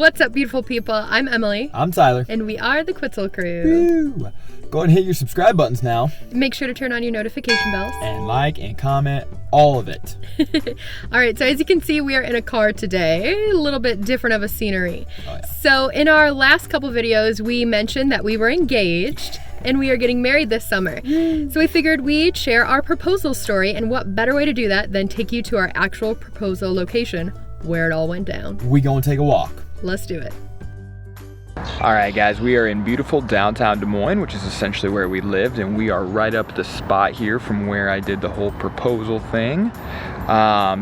What's up, beautiful people? I'm Emily. I'm Tyler. And we are the Cawiezell Crew. Woo! Go ahead and hit your subscribe buttons now. Make sure to turn on your notification bells. And like and comment all of it. Alright, so as you can see, we are in a car today. A little bit different of a scenery. Oh, yeah. So in our last couple videos, we mentioned that we were engaged and we are getting married this summer. So we figured we'd share our proposal story, and what better way to do that than take you to our actual proposal location where it all went down. We gonna take a walk. Let's do it. All right, guys, we are in beautiful downtown Des Moines, which is essentially where we lived, and we are right up the spot here from where I did the whole proposal thing.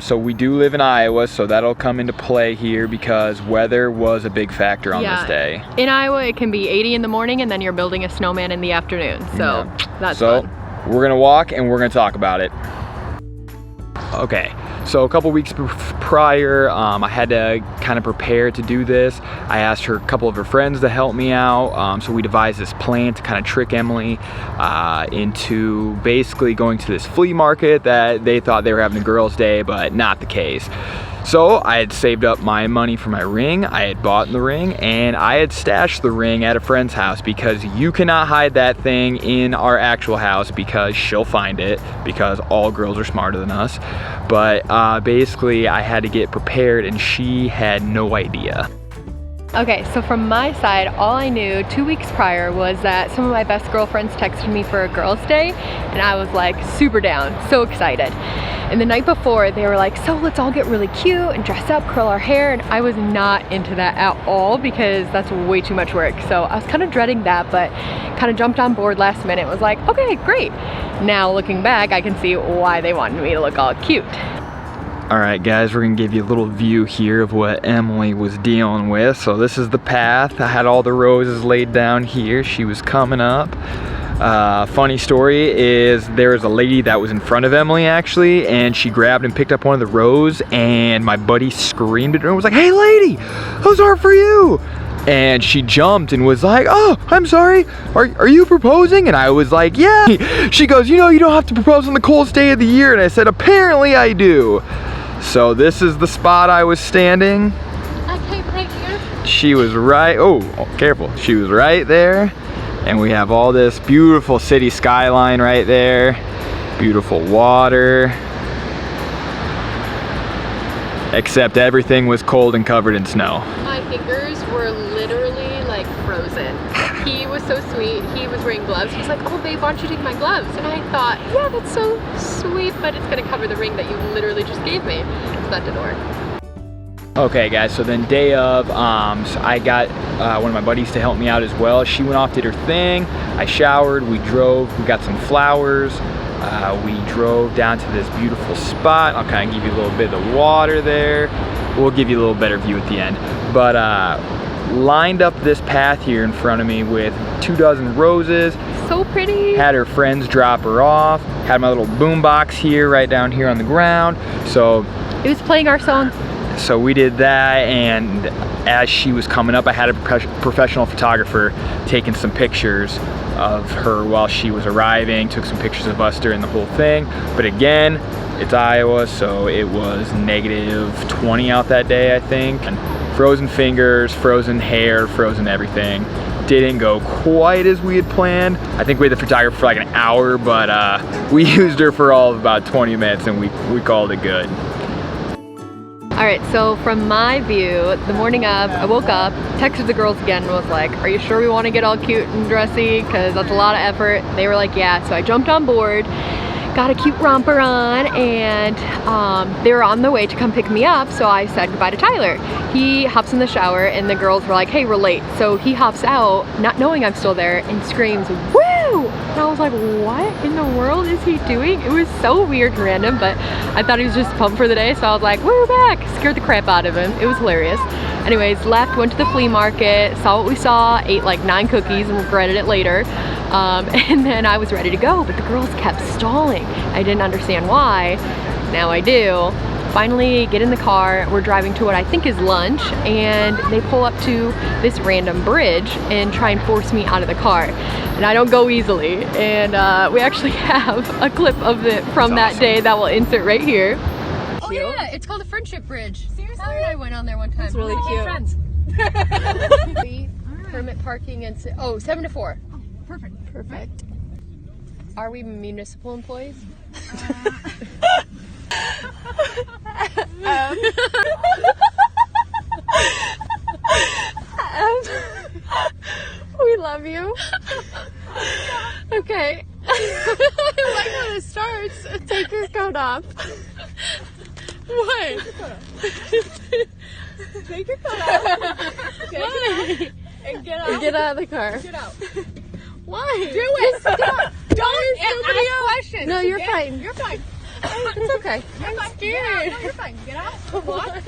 So we do live in Iowa, so that'll come into play here because weather was a big factor on this day. In Iowa, it can be 80 in the morning and then you're building a snowman in the afternoon. So that's fun. We're gonna walk and we're gonna talk about it. Okay, so a couple weeks prior, I had to kind of prepare to do this. I asked a couple of her friends to help me out, so we devised this plan to kind of trick Emily into basically going to this flea market that they thought they were having a girls' day, but not the case. So I had saved up my money for my ring, I had bought the ring, and I had stashed the ring at a friend's house because you cannot hide that thing in our actual house because she'll find it because all girls are smarter than us. But basically I had to get prepared and she had no idea. Okay, so from my side, all I knew 2 weeks prior was that some of my best girlfriends texted me for a girls' day, and I was like super down, so excited. And the night before, they were like, so let's all get really cute and dress up, curl our hair, and I was not into that at all because that's way too much work. So I was kind of dreading that, but kind of jumped on board last minute. Was like, okay, great. Now looking back, I can see why they wanted me to look all cute. All right, guys, we're gonna give you a little view here of what Emily was dealing with. So this is the path. I had all the roses laid down here. She was coming up. Funny story is there was a lady that was in front of Emily actually, and she grabbed and picked up one of the roses, and my buddy screamed at her and was like, "Hey lady, those are for you!" And she jumped and was like, "Oh, I'm sorry, are you proposing?" And I was like, "Yeah." She goes, "You know, you don't have to propose on the coldest day of the year." And I said, "Apparently I do." So this is the spot I was standing. I came right here. She was right, oh, careful. She was right there. And we have all this beautiful city skyline right there. Beautiful water. Except everything was cold and covered in snow. My fingers were literally like frozen. He was so sweet. He was wearing gloves. He was like, "Oh babe, why don't you take my gloves?" And I thought, yeah, that's so sweet, but it's gonna cover the ring that you literally just gave me. So that didn't work. Okay guys, so then day of, so I got one of my buddies to help me out as well. She went off, did her thing. I showered, we drove, we got some flowers. We drove down to this beautiful spot. I'll kind of give you a little bit of the water there. We'll give you a little better view at the end. But lined up this path here in front of me with 24 roses. So pretty. Had her friends drop her off. Had my little boom box here, right down here on the ground. So it was playing our song. So we did that, and as she was coming up, I had a professional photographer taking some pictures of her while she was arriving, took some pictures of us during the whole thing. But again, it's Iowa, so it was -20 out that day, I think. And frozen fingers, frozen hair, frozen everything. Didn't go quite as we had planned. I think we had the photographer for like an hour, but we used her for all of about 20 minutes and we called it good. All right, so from my view, the morning of, I woke up, texted the girls again and was like, "Are you sure we want to get all cute and dressy? Because that's a lot of effort." They were like, "Yeah." So I jumped on board, got a cute romper on, and they were on the way to come pick me up, so I said goodbye to Tyler. He hops in the shower and the girls were like, "Hey, we're late." So he hops out, not knowing I'm still there, and screams, "Woo!" And I was like, what in the world is he doing? It was so weird and random, but I thought he was just pumped for the day, so I was like, "We're back!" Scared the crap out of him. It was hilarious. Anyways, left, went to the flea market, saw what we saw, ate like 9 cookies and regretted it later. And then I was ready to go, but the girls kept stalling. I didn't understand why. Now I do. Finally get in the car, we're driving to what I think is lunch, and they pull up to this random bridge and try and force me out of the car. And I don't go easily, and we actually have a clip of it from that day that we'll insert right here. Oh yeah, it's called a friendship bridge. Seriously? Tyler and I went on there one time. It's really cute. Friends. Permit parking and 7 to 4. Oh, perfect. Perfect. Are we municipal employees? We love you. Okay. I like how this starts. Take your coat off. What? Take your coat off. Okay. And get out. Get out of the car. Get out. Why? Do it. Don't ask questions. No, you're fine. You're fine. It's okay. You're fine. scared. Get out. No, you're fine. Get out. Walk.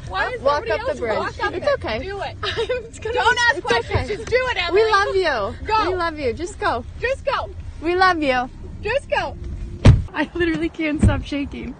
Why is Walk somebody up the else bridge. walk up It's it? okay. Do it. It's gonna Don't ask it's questions. okay. Just do it, Emily. We love you. Go. We love you. Just go. Just go. We love you. Just go. I literally can't stop shaking.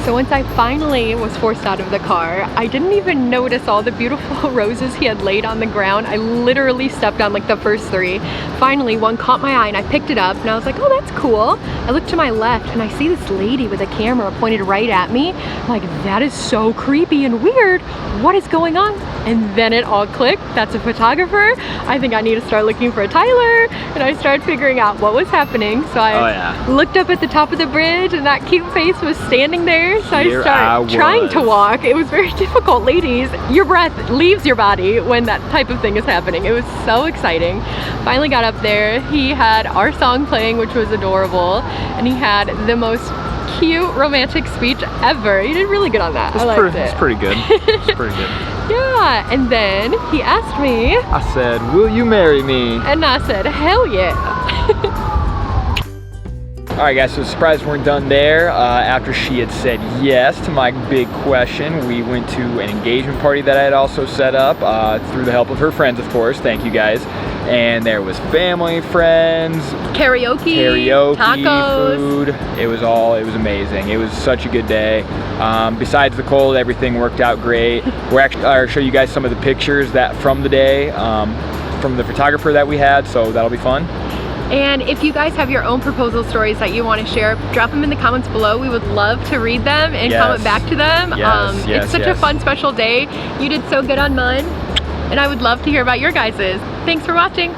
So once I finally was forced out of the car, I didn't even notice all the beautiful roses he had laid on the ground. I literally stepped on like the first 3. Finally, one caught my eye and I picked it up and I was like, oh, that's cool. I look to my left and I see this lady with a camera pointed right at me. I'm like, that is so creepy and weird. What is going on? And then it all clicked. That's a photographer. I think I need to start looking for Tyler. And I started figuring out what was happening. So I looked up at the top of the bridge and that cute face was standing there. So I started trying to walk. It was very difficult. Ladies, your breath leaves your body when that type of thing is happening. It was so exciting. Finally got up there. He had our song playing, which was adorable. And he had the most cute romantic speech ever. He did really good on that. I liked it. It's pretty good. It's pretty good. Yeah, and then he asked me. I said, will you marry me? And I said, hell yeah. Alright guys, so surprised we weren't done there. After she had said yes to my big question, we went to an engagement party that I had also set up through the help of her friends, of course. Thank you guys. And there was family, friends, karaoke, tacos, food. It was amazing. It was such a good day. Besides the cold, everything worked out great. We're actually, I'll show you guys some of the pictures from the day, from the photographer that we had, so that'll be fun. And if you guys have your own proposal stories that you want to share, drop them in the comments below. We would love to read them and comment back to them. It's such a fun, special day. You did so good on mine, and I would love to hear about your guys's. Thanks for watching.